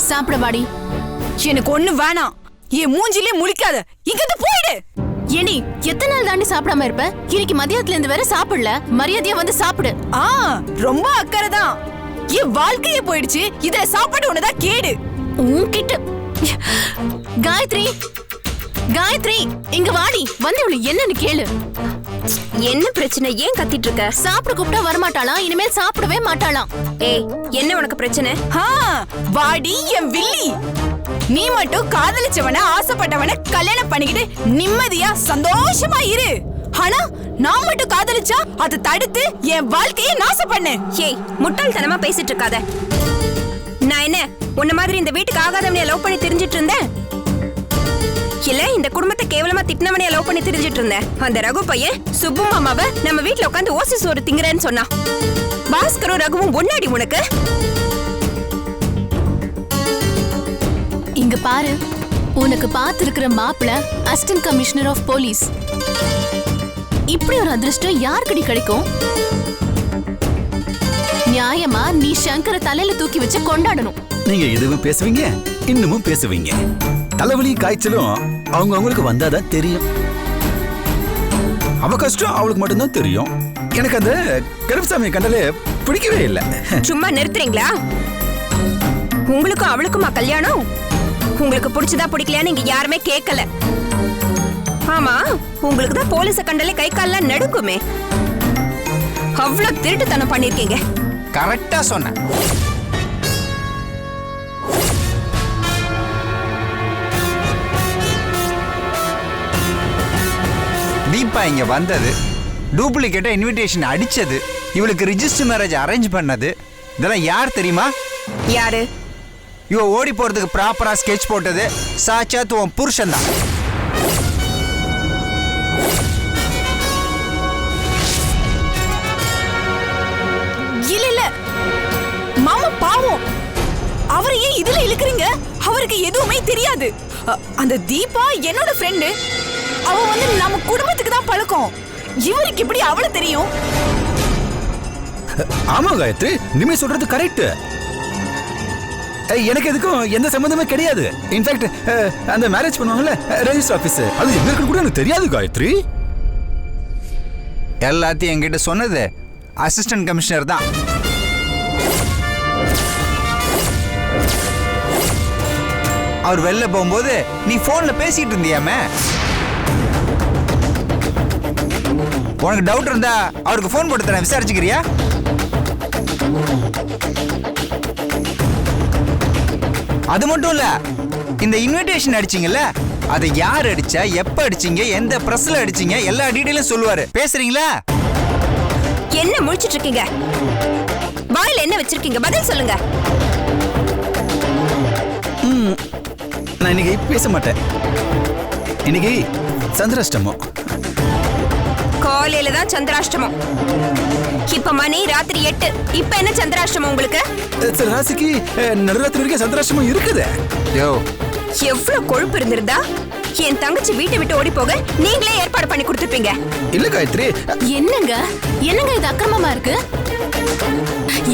சாப்பிட வாடி. எனக்கு ஒண்ணு வேணாம். என் மூஞ்சிலே முழிக்காத, இங்கிருந்து போயிடு. ஏண்டி எத்தனை நாள் தாண்டி சாப்பிடாம இருப்ப? இன்னைக்கு மதியத்துல இருந்து வேற சாப்பிடல. மரியாதையா வந்து சாப்பிடு. ரொம்ப அக்கறைதான். என் வாழ்க்கையே போயிடுச்சு. இதுல சாப்பாடு ஒண்ணுதான் கேடு. உன்கிட்ட காயத்ரி, காயத்ரி இங்க வாடி. வந்து இவளு என்னன்னு கேளு. என்ன பிரச்சனை? ஏன் கத்திட்டு இருக்க? சாப்பிட கூப்பிட்டா வரமாட்டாளாம். இனிமேல் சாப்பிடவே மாட்டாளாம். ஏய், என்ன உனக்கு பிரச்சனை? வாடி என் வில்லி. நீ மட்டும் காதலிச்சவன ஆசைப்பட்டவன கல்யாணம் பண்ணிக்கிட்டு நிம்மதியா சந்தோஷமா இரு. ஆனா நான் மட்டும் காதலிச்சா அதை தடுத்து என் வாழ்க்கையை நாசம் பண்ணு. ஏய், முட்டாள்தனமா பேசிட்டு இருக்காத. நான் என்ன உன்ன மாதிரி இந்த வீட்டுக்கு ஆகாதவனைய லவ் பண்ணி தெரிஞ்சிட்டு இருந்தேன்? இல்ல இந்த குடும்பத்தை கேவலமா திட்டினவனைய லவ் பண்ணி தெரிஞ்சிட்டு இருந்தேன். அந்த ரகு பையன் சுப்பு மாமாவை நம்ம வீட்டுல உட்காந்து ஓசி சோறு திங்குறேன்னு சொன்னா. பாஸ்கரும் ரகுவும் ஒன்னாடி உனக்கு. இங்க பாரு, உனக்கு பாத்துருக்கிற மாப்பிள்ள அசிஸ்டன்ட் கமிஷனர் ஆஃப் போலீஸ். இப்படி ஒரு அதிர்ஷ்டம் யாருக்கடி கிடைக்கும்? நியாயமா நீ சங்கர தலையில தூக்கி வச்சு கொண்டாடணும். நீங்க எதுவும் பேசுவீங்க, இன்னமும் பேசுவீங்க. தலைவலி காய்ச்சலும் அவங்க அவங்களுக்கு வந்தாதான் தெரியும். அவ கஷ்டம் அவளுக்கு மட்டும்தான் தெரியும். எனக்கு அந்த கருப்புசாமி கண்டாலே பிடிக்கவே இல்லை. சும்மா நிறுத்துறீங்களா? உங்களுக்கும் அவளுக்குமா கல்யாணம்? உங்களுக்கு பிடிச்சதா பிடிக்கலையான்னு இங்க யாருமே கேட்கல. ஆமா, உங்களுக்கு தான் போலீஸ கண்டாலே கை கால்லாம் நடுங்குமே. அவ்வளவு திருட்டுத்தனம் பண்ணிருக்கீங்க. கரெக்டா சொன்ன. தீபா இங்க வந்தது, டூப்ளிகேட்டா இன்விடேஷன் அடிச்சது, இவளுக்கு ரிஜிஸ்டர் மேரேஜ் அரேஞ்ச் பண்ணது, இதெல்லாம் யார் தெரியுமா? யாரு? இவ ஓடி போறதுக்கு ப்ராப்பரா ஸ்கெட்ச் போட்டது சாட்சாத் உன் புருஷன் தான். இல்ல இல்ல மாமா பாவம், அவரை ஏன் இதுல இழுக்குறீங்க? அவருக்கு எதுவுமே தெரியாது. அந்த தீபா என்னோட ஃப்ரெண்டு. அவ வந்து நம்ம குடும்பத்துக்கு தான் பழக்கம். இவருக்கு இப்படி அவள தெரியும்? ஆமா காயத்ரி, நீங்க சொல்றது கரெக்ட். எனக்கு எதுக்கும் எந்த சம்பந்தமே கிடையாது. இன்ஃபேக்ட் அந்த மேரேஜ் பண்ணுவாங்கல்ல ரெஜிஸ்டர் ஆபீஸ், அது எங்க இருக்குன்னு கூட எனக்கு தெரியாது காயத்ரி. எல்லாத்தையும் என்கிட்ட சொன்னது அசிஸ்டன்ட் கமிஷனர் தான். அவர் வெளில போகும்போது நீ போன்ல பேசிட்டு இருந்தியாமே. உனக்கு டவுட் இருந்தா அவருக்கு போன் போட்டு தரேன், விசாரிச்சுக்கிறியா? அது மட்டும் இல்ல, இந்த இன்விடேஷன் அடிச்சீங்கல்ல, அதை யார் அடிச்சா, எப்ப அடிச்சீங்க, எந்த பிரஸ்ல அடிச்சீங்க, எல்லா டீடைலும் சொல்லுவாரு. பேசுறீங்களா? என்ன முழிச்சிட்டு இருக்கீங்க? வாயில என்ன வச்சிருக்கீங்க? பதில் சொல்லுங்க. நான் இன்னைக்கு பேச மாட்டேன். இன்னைக்கு சந்திராஷ்டமம். காலையில தான் சந்திராஷ்டமம். இப்ப மணி ராத்திரி 8. இப்ப என்ன சந்திராஷ்டமம் உங்களுக்கு? ராசிக்கு நடுராத்திரி வரைக்கும் சந்திராஷ்டமம் இருக்குது. யோ, எவ்வளவு கொழுப்பு இருந்திருந்தா என் தங்கச்சி வீட்டை விட்டு ஓடி போக நீங்களே ஏற்பாடு பண்ணி கொடுத்துருப்பீங்க. இல்ல காயத்ரி. என்னங்க என்னங்க இது அக்கிரமமா இருக்கு?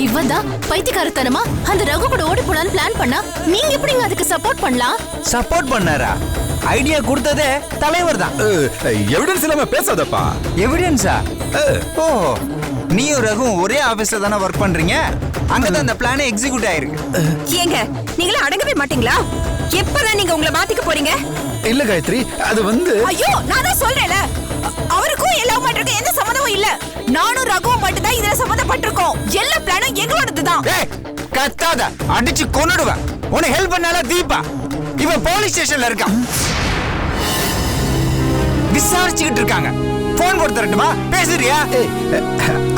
இவதான் பைத்தியக்காரத்தனமா அந்த ரகு கூட ஓடி போலான்னு பிளான் பண்ணா, நீங்க எப்படிங்க அதுக்கு சப்போர்ட் பண்ணலாம்? சப்போர்ட் பண்ணாரா? ஐடியா கொடுத்ததே தலைவர் தான். எவிடன்ஸ் இல்லாம பேசாதப்பா. எவிடன்ஸா? ஓ, நீயும் ரகுவும் ஒரே ஆபீஸ்ல தானே ஒர்க் பண்றீங்க, அங்கதான் அந்த பிளானே எக்ஸிக்யூட் ஆயிருக்கு. ஏங்க, நீங்களா அடங்கவே மாட்டீங்களா? எப்பதான் நீங்க உங்களை மாத்திக்க போறீங்க? இல்ல காயத்ரி, அது வந்து ஐயோ, நான் தான் சொல்றேன்ல, அவருக்கும் எல்லா மாட்டுக்கும் எந்த சம்மந்தமும் இல்ல. நானும் ரகுவும் மட்டும் தான் இதுல சம்மந்தப்பட்டிருக்கோம். எல்லா பிளானும் எங்களோடது தான். கத்தாத, அடிச்சு கொன்னுடுவேன். உனக்கு ஹெல்ப் பண்ணால தீபா, இவன் போலீஸ் ஸ்டேஷன்ல இருக்கான், விசாரிச்சுக்கிட்டு இருக்காங்க. போன் போட்டு தரட்டுமா? பேசுறியா?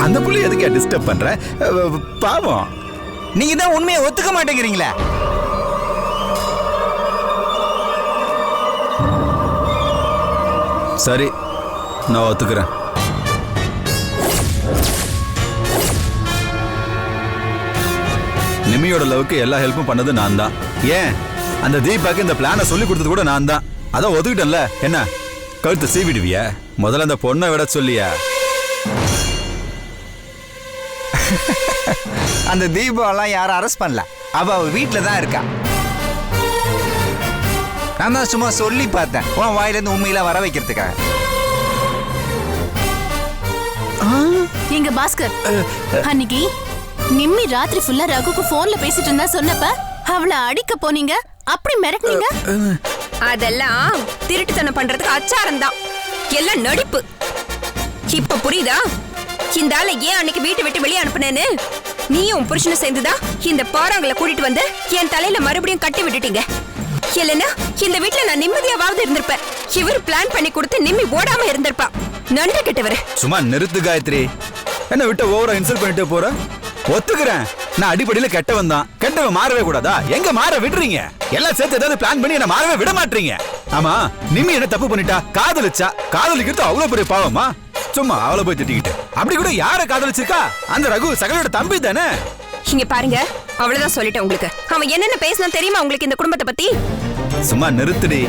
அந்த புள்ளி எதுக்கு டிஸ்டர்ப் பண்ற? பாவம். நீங்க தான் உண்மையை ஒத்துக்க மாட்டேங்கிறீங்களே. சரி, நான் ஒத்துக்கிறேன். நிமியோட லவ்க்கு எல்லா ஹெல்ப்பும் பண்ணது நான் தான். ஏன் அந்த தீபாக்கு இந்த பிளானை சொல்லி கொடுத்தது கூட நான் தான். அதான் ஒத்துக்கிட்டேன்ல. என்ன கழுத்து சீவிடுவியா? முதல்ல அந்த பொண்ணை விட சொல்லியா? அந்த தீபாவெல்லாம் யாரும் அரெஸ்ட் பண்ணல. அவ வீட்டில் தான் இருக்கா. நான் தான் சும்மா சொல்லி பார்த்தேன் உன் வாயிலேருந்து உண்மையில வர வைக்கிறதுக்காக. எங்க பாஸ்கர், அன்னைக்கு நிம்மி ராத்திரி ஃபுல்லா ரகுக்கு போன்ல பேசிட்டு இருந்தா சொன்னப்ப அவளை அடிக்க போனீங்க, அப்படி மிரட்டினீங்க. அதெல்லாம் திருட்டுத்தனம் பண்றதுக்கு அச்சாரம் தான், எல்லாம் நடிப்பு. இப்ப புரியுதா இந்த ஆளை ஏன் அன்னைக்கு வீட்டை விட்டு வெளியே அனுப்புனேன்னு? நீயும் புருஷனும் சேர்ந்துதான் இந்த பாறாங்களை கூட்டிட்டு வந்து என் தலையில மறுபடியும் கட்டி விட்டுட்டீங்க. இல்லைன்னா இந்த வீட்டுல நான் நிம்மதியாவது இருந்திருப்பேன். இவர் பிளான் பண்ணி கொடுத்து நிம்மி ஓடாம இருந்திருப்பா. நன்றி கெட்டவரு. சும்மா நிறுத்து காயத்ரி. என்ன விட்ட ஓவரா இன்சல்ட் பண்ணிட்டே போற? ஒத்துக்கிறேன், நான் அடிப்படையில கெட்டவன் தான். கெட்டவன் மாறவே கூடாதா? எங்க மாற விடுறீங்க? எல்லாம் சேர்த்து ஏதாவது பிளான் பண்ணி என்ன மாறவே விட மாட்டீங்க. ஆமா, நிம்மி என்ன தப்பு பண்ணிட்டா? காதலிச்சா? காதலிக்கிறது அவ்வளவு பெரிய பாவமா? சும்மா அவளை போய் திட்டிக்கிட்டு. அப்படி கூட யார காதலிச்சிருக்கா? அந்த ரகு சகலோட தம்பி தானே. இங்க பாருங்க, அவ்வளவுதான் சொல்லிட்டேன் உங்களுக்கு. அவன் என்னென்ன பேசினா தெரியுமா உங்களுக்கு இந்த குடும்பத்தை பத்தி? சும்மா நிறுத்துடி.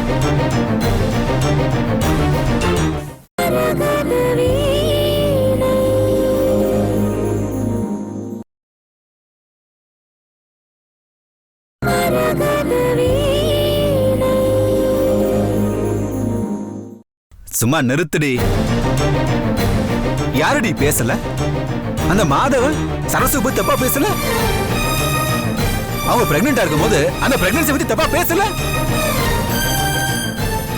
சும்மா நிறுத்துடி. யாரடி பேசல? அந்த மாதவன் சரசு பத்தி தப்பா பேசல? அவங்க பிரெக்னெண்டா இருக்கும்போது அந்த பிரெக்னன்சி பத்தி தப்பா பேசல?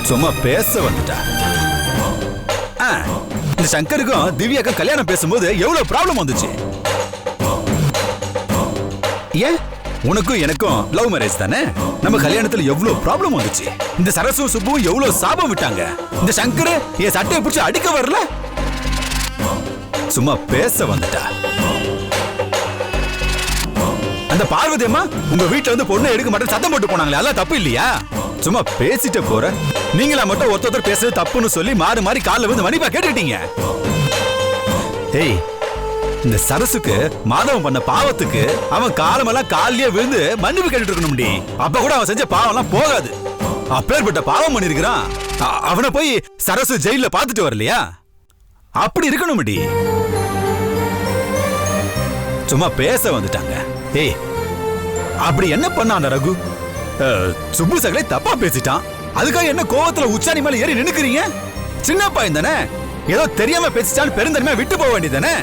சும்மா பேச வந்துட்டா. இந்த சங்கருக்கும் திவ்யாக்கும் கல்யாணம் பேசும்போது எவ்வளவு ப்ராப்ளம் வந்துச்சு. ஏன் உனக்கும் எனக்கும் லவ் மேரேஜ் தானே? நம்ம கல்யாணத்துல எவ்வளவு ப்ராப்ளம் வந்துச்சு. இந்த சரசு சுப்புவும் எவ்வளவு சாபம் விட்டாங்க. இந்த சங்கர் என் சட்டையை பிடிச்சி அடிக்க வரல? சும்மா பேச வந்துட்டா. அந்த பார்வதி அம்மா உங்க வீட்டுல வந்து பொண்ணு எடுக்க மாட்டேன் சத்தம் போட்டு போனாங்களே, அதெல்லாம் தப்பு இல்லையா? சும்மா பேசிட்டு போற. நீங்களா மட்டும் ஒருத்தர் பேசுறது தப்புன்னு சொல்லி மாறி மாறி காலில் வந்து மன்னிப்பா கேட்டுட்டீங்க. ஏய், இந்த சரசுக்கு மாதவன் பண்ண பாவத்துக்கு அவன் காலமெல்லாம் காலிலேயே விழுந்து மன்னிப்பு கேட்டுட்டு இருக்கணும்டி. அப்ப கூட அவன் செஞ்ச பாவம் எல்லாம் போகாது. அப்பேற்பட்ட பாவம் பண்ணிருக்கிறான். அவனை போய் சரசு ஜெயில பாத்துட்டு வரலையா? அப்படி இருக்கணும்டி. சும்மா பேச வந்துட்டாங்க. ஏய், அப்படி என்ன பண்ண அந்த ரகு? சுப்பு சகலை தப்பா பேசிட்டான். அதுக்காக என்ன கோவத்துல உச்சாணி மேல ஏறி நின்னுக்கிறீங்க? சின்ன பையன் தானே, ஏதோ தெரியாம பேசிட்டான்னு பெருந்தன்மையா விட்டு போக வேண்டியதானே?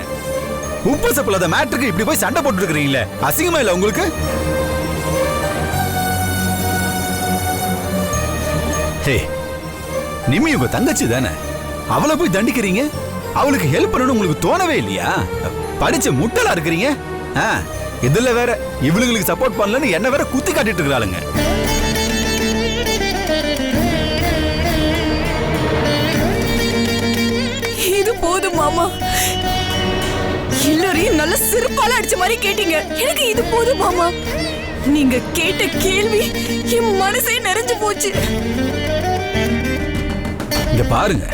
உப்பு சப்பில்லாத மேட்ருக்கு இப்படி போய் சண்டை போட்டு இருக்கிறீங்களே, அசிங்கமா இல்ல உங்களுக்கு? ஹே, நிம்மி உங்க தங்கச்சி தானே, அவளை போய் தண்டிக்கிறீங்க. அவளுக்கு ஹெல்ப் பண்ணணும் உங்களுக்கு தோணவே இல்லையா? படிச்ச முட்டலா இருக்கிறீங்க. இதுல வேற இவளுங்களுக்கு சப்போர்ட் பண்ணலன்னு என்ன வேற குத்தி காட்டிட்டு இருக்கிறாளுங்க. இது போதும் மாமா. எல்லாரையும் நல்ல சிறுபால அடிச்ச மாதிரி கேட்டீங்க. எனக்கு இது போதும் மாமா. நீங்க கேட்ட கேள்வி என் மனசே நிறைஞ்சு போச்சு. இங்க பாருங்க,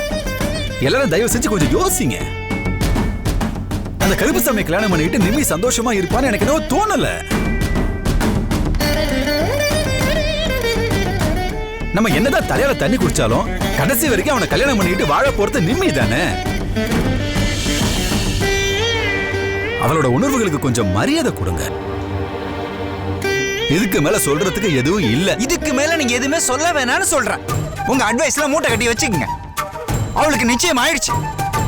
எல்லாரும் தயவு செஞ்சு கொஞ்சம் யோசிங்க. அந்த கருப்புசாமி கல்யாணம் பண்ணிட்டு நிம்மி சந்தோஷமா இருப்பான்னு எனக்கு என்னவோ தோணல. நம்ம என்னதான் தலையால தண்ணி குடிச்சாலும் கடைசி வரைக்கும் அவனை கல்யாணம் பண்ணிட்டு வாழ போறது நிம்மி தானே. அவளோட உணர்வுகளுக்கு கொஞ்சம் மரியாதை கொடுங்க. இதுக்கு மேல சொல்றதுக்கு எதுவும் இல்ல. இதுக்கு மேல நீங்க எதுவுமே சொல்ல வேணாம்னு சொல்றேன். உங்க அட்வைஸ்ல மூட்டை கட்டி வச்சுக்கங்க. அவளுக்கு நிச்சயம் ஆயிடுச்சு.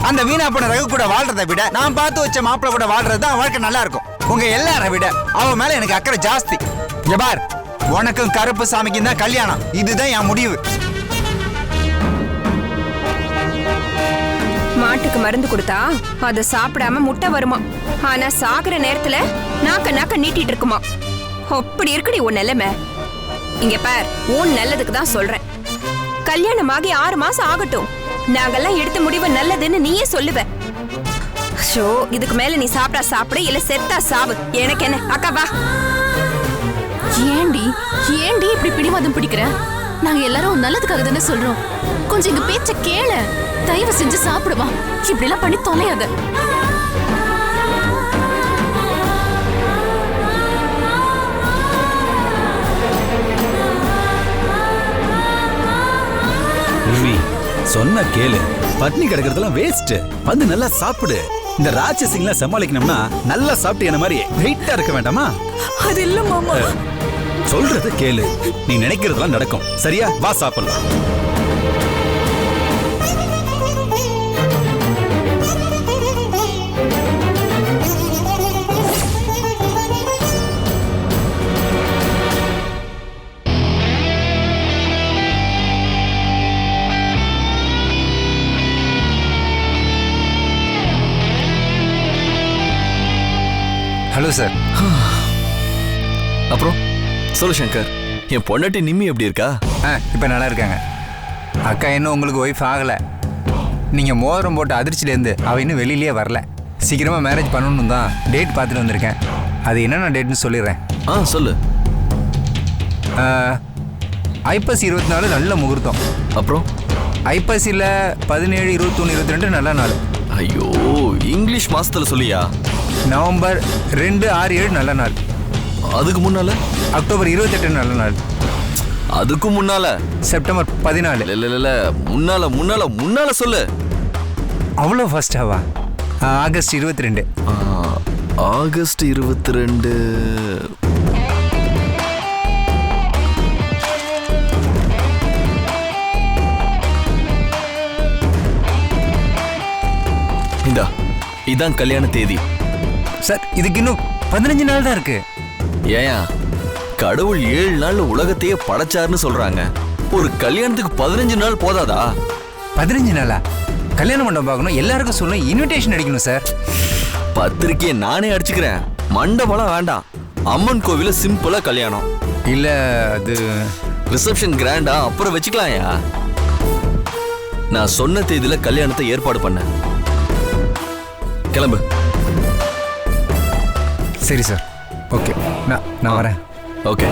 அந்த வீணா பண்ண ரகு கூட வாழ்றதை விட நான் பார்த்து வச்ச மாப்பிள்ள கூட வாழ்றது தான் வாழ்க்கை நல்லா இருக்கும். உங்க எல்லாரை விட அவ மேல எனக்கு அக்கறை ஜாஸ்தி. ஜபார், உனக்கும் கருப்பு சாமிக்கும் தான் கல்யாணம். இதுதான் என் முடிவு. மாட்டுக்கு மருந்து கொடுத்தா அதை சாப்பிடாம முட்டை வருமா, ஆனா சாகுற நேரத்துல நாக்க நீட்டிட்டு இருக்குமா. அப்படி இருக்குடி உன் நிலைமை. இங்க பார், உன் நல்லதுக்கு தான் சொல்றேன். கல்யாணமாகி 6 மாசம் ஆகட்டும். நாங்கெல்லாம் எடுத்த முடிவு நல்லதுன்னு நீயே சொல்லுவ. ஷோ, இதுக்கு மேல நீ சாப்பிட்டா சாப்பிடு, இல்ல செத்தா சாவு. எனக்கு என்ன? அக்கா வா. ஏண்டி இப்படி பிடிவாதம் பிடிக்கிற? நாங்க எல்லாரும் நல்லதுக்காக தானே சொல்றோம். கொஞ்சம் எங்க பேச்ச கேள. தயவு செஞ்சு சாப்பிடுவா. இப்படி எல்லாம் பண்ணி தொலையாத. சொன்ன கேளு. பட்னி கிடக்கிறதெல்லாம் வேஸ்ட். வந்து நல்லா சாப்பிடு. இந்த ராட்சசிங்கெல்லாம் சமாளிக்கணும்னா நல்லா சாப்பிட்டு என்ன மாதிரி வெயிட்டா இருக்க வேண்டாமா? அது இல்ல மாமா. சொல்றது கேளு, நீ நினைக்கிறதெல்லாம் நடக்கும். சரியா? வா சாப்பிடலாம். Hello sir. அப்புறம் சொல்லு சங்கர், என் பொண்டாட்டி நிம்மி எப்படி இருக்கா? இப்போ நல்லா இருக்காங்க. அக்கா இன்னும் உங்களுக்கு ஒய்ஃப் ஆகலை. நீங்கள் மோதிரம் போட்ட அதிர்ச்சியிலேருந்து அவள் இன்னும் வெளியிலேயே வரல. சீக்கிரமாக மேரேஜ் பண்ணணும் தான் டேட் பார்த்துட்டு வந்திருக்கேன். அது என்னென்ன டேட்னு சொல்லிடுறேன். சொல்லு. ஐப்பசி 24 நல்ல முகூர்த்தம். அப்புறம் ஐப்பசியில் 17, 21, 22 நல்ல நாள். ஐயோ, இங்கிலீஷ் மாசத்துல சொல்லியா? நவம்பர் 2, 6, 7 நல்ல நாள். அதுக்கு முன்னால அக்டோபர் 28 நல்ல நாள். அதுக்கும் முன்னால செப்டம்பர் 14. இல்ல முன்னால முன்னால முன்னால சொல்லு. அவ்வளோ ஃபர்ஸ்டாவா? ஆகஸ்ட் 22. ஆகஸ்ட் 22. இதான் கல்யாண தேதி. சார், இதுக்கு இன்னும் 15 நாள் தான் இருக்கு. ஏயா, கடவுள் 7 நாள் உலகத்தையே படைச்சாருன்னு சொல்றாங்க. ஒரு கல்யாணத்துக்கு 15 நாள் போதாதா? 15 நாளா? கல்யாண மண்டபம் பார்க்கணும், எல்லாருக்கும் சொல்லணும், இன்விடேஷன் அடிக்கணும் சார். பத்திரிக்கையை நானே அடிச்சுக்கிறேன். மண்டபம்லாம் வேண்டாம். அம்மன் கோவில சிம்பிளா கல்யாணம். இல்ல, அது ரிசப்ஷன் கிராண்டா அப்புறம் வச்சுக்கலாம்யா. நான் சொன்ன தேதியில கல்யாணத்தை ஏற்பாடு பண்ண. கிளம்பு. சரி சார், ஓகே. நான் வரேன். ஓகே.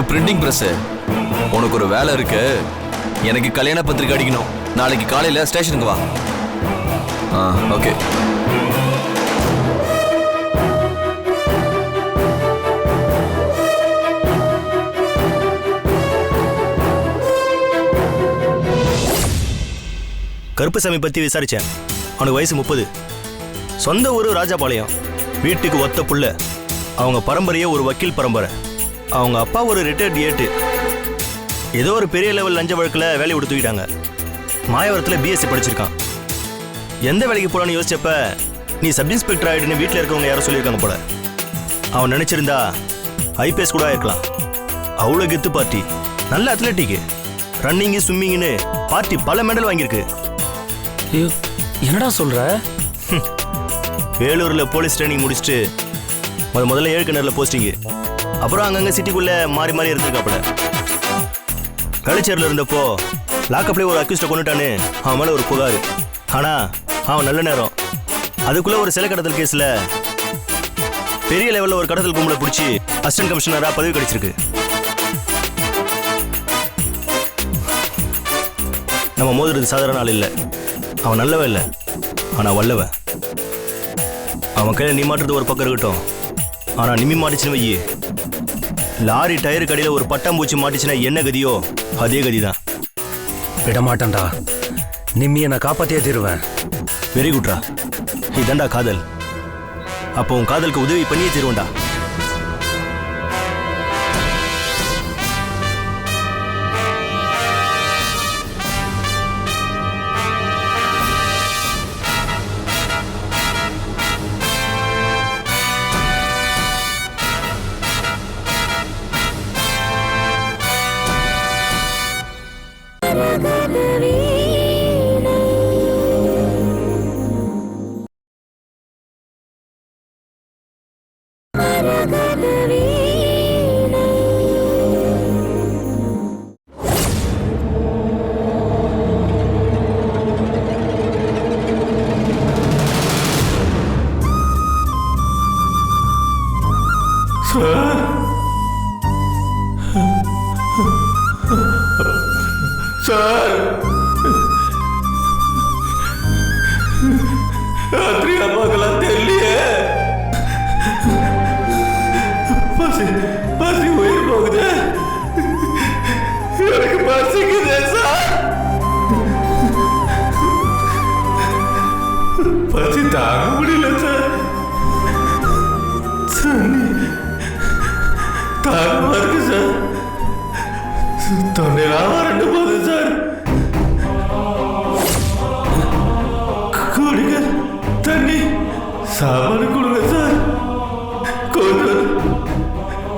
பிரிண்டிங் பிரஸ், உனக்கு ஒரு வேலை இருக்கு. எனக்கு கல்யாண பத்திரிக்கை அடிக்கணும். நாளைக்கு காலையில ஸ்டேஷனுக்கு வா. ஓகே. கருப்புசாமி பற்றி விசாரித்தேன். அவனுக்கு வயசு 30. சொந்த ஊர் ராஜாபாளையம். வீட்டுக்கு ஒத்த புள்ள. அவங்க பரம்பரையே ஒரு வக்கீல் பரம்பரை. அவங்க அப்பா ஒரு ரிட்டையர்ட் ஏட்டு. ஏதோ ஒரு பெரிய லெவல் லஞ்ச வழக்கில் வேலையை கொடுத்துக்கிட்டாங்க. மாயவரத்தில் பிஎஸ்சி படிச்சிருக்கான். எந்த வேலைக்கு போகலான்னு யோசிச்சப்ப நீ சப் இன்ஸ்பெக்டர் ஆகிடுன்னு வீட்டில் இருக்கவங்க யாரும் சொல்லியிருக்காங்க போல. அவன் நினச்சிருந்தா ஐபிஎஸ் கூட ஆயிருக்கலாம். அவ்வளோ கெத்து பார்ட்டி. நல்ல அத்லட்டிக்கு. ரன்னிங்கு ஸ்விம்மிங்னு பார்ட்டி பல மெடல் வாங்கியிருக்கு. என்னடா சொல்ற? வேலூரில் போலீஸ் ட்ரைனிங் முடிச்சுட்டு முதல்ல 7 கிணறுல போஸ்டிங்கு. அப்புறம் அங்கங்கே சிட்டிக்குள்ளே மாறி மாறி இருந்திருக்காப்புல. கலைச்சேரில் இருந்தப்போ லாக்கப்லேயே ஒரு அக்யூஸ்டை கொண்டுட்டான்னு அவன் மேலே ஒரு புகார். ஆனால் அவன் நல்ல நேரம். அதுக்குள்ளே ஒரு சிலை கடத்தல் கேஸில் பெரிய லெவலில் ஒரு கடத்தல் கும்பலை பிடிச்சி அசிஸ்டன்ட் கமிஷனராக பதவி கிடைச்சிருக்கு. நம்ம மோதுறது சாதாரண ஆள் இல்லை. அவன் நல்லவன் இல்லை, ஆனால் வல்லவன். அவன் கையில் நீ மாட்டுறது ஒரு பக்கம் இருக்கட்டும், ஆனால் நிம்மி மாட்டிச்சுன்னு வையி, லாரி டயரு கடையில் ஒரு பட்டாம்பூச்சி மாட்டிச்சுன்னா என்ன கதியோ அதே கதி தான். விடமாட்டேன்டா. நிம்மியை நான் காப்பாத்தியே தீருவேன். வெரி குட்ரா. இதாண்டா காதல். அப்போ உன் காதலுக்கு உதவி பண்ணியே தீருவேன்டா. சார்,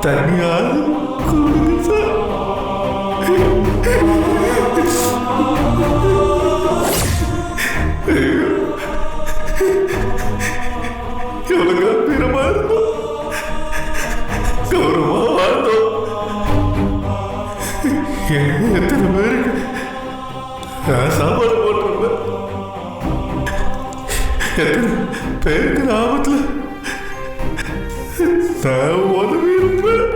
தனியாவது கொடுங்க சார். எவ்வளவு கம்பீரமா இருக்கும், கௌரவமா வாழ்ந்தோம். எத்தனை பேருக்கு நான் சாப்பாடு போட்டிருப்பேன், எத்தனை பேருக்கு ஆபத்துல நான் உதவி இருப்பேன்.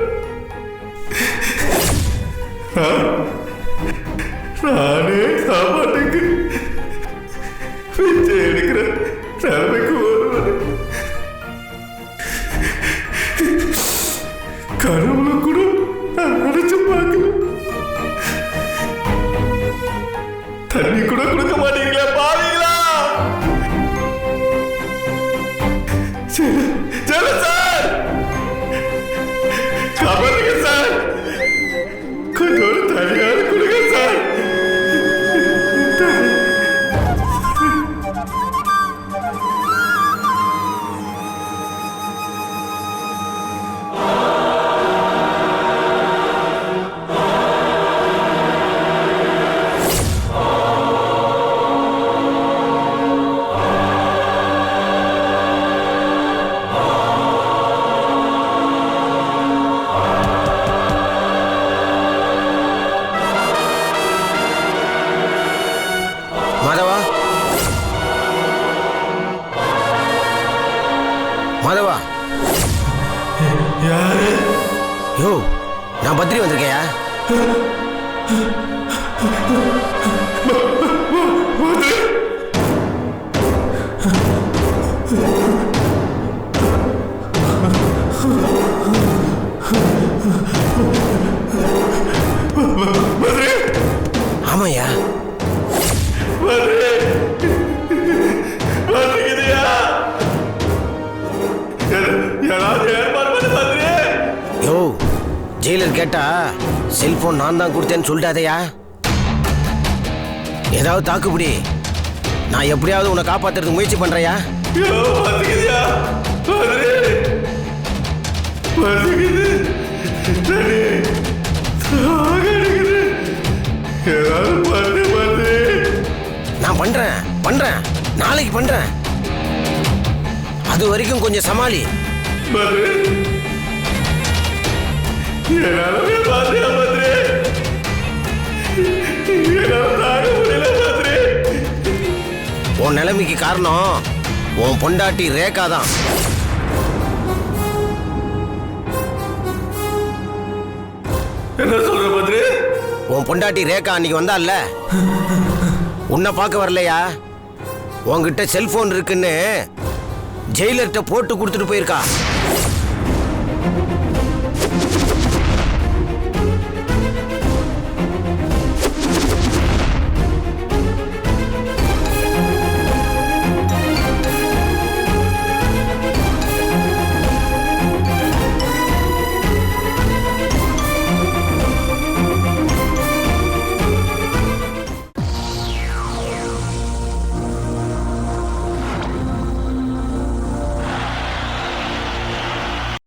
நானே சாப்பாட்டுக்கு பிச்சை எடுக்கிற நிலைமைக்கு வருவது கனவுல கூட நான் நினைச்சு பார்க்கல. தண்ணி கூட கொடுக்க மாட்டீங்களா பாவீங்களா? சரி சார், காப்பாத்துங்க சார், கொஞ்சம் தனியாவது கொடுங்க சார். மாதவா, மாதவா, யாரு? யோ, நான் பத்திரி வந்திருக்கையா? ஆமாய்யா. யோ, ஜெயிலர் கேட்டா செல்போன் நான் தான் கொடுத்தேன்னு சொல்லிட்டாதையா. ஏதாவது தாக்குப்பிடி, நான் எப்படியாவது உன்னை காப்பாத்துறதுக்கு முயற்சி பண்றையா. நான் பண்றேன் பண்றேன், நாளைக்கு பண்றேன். அது வரைக்கும் கொஞ்சம் சமாளி. உன் நிலைமைக்கு காரணம் உன் பொண்டாட்டி ரேகா தான். என்ன சொல்ற பத்ரி? உன் பொண்டாட்டி ரேகா அன்னைக்கு வந்தால, உன்னை பார்க்க வரலையா? உன்கிட்ட செல்போன் இருக்குன்னு ஜெயிலர்கிட்ட போட்டு கொடுத்துட்டு போயிருக்கா.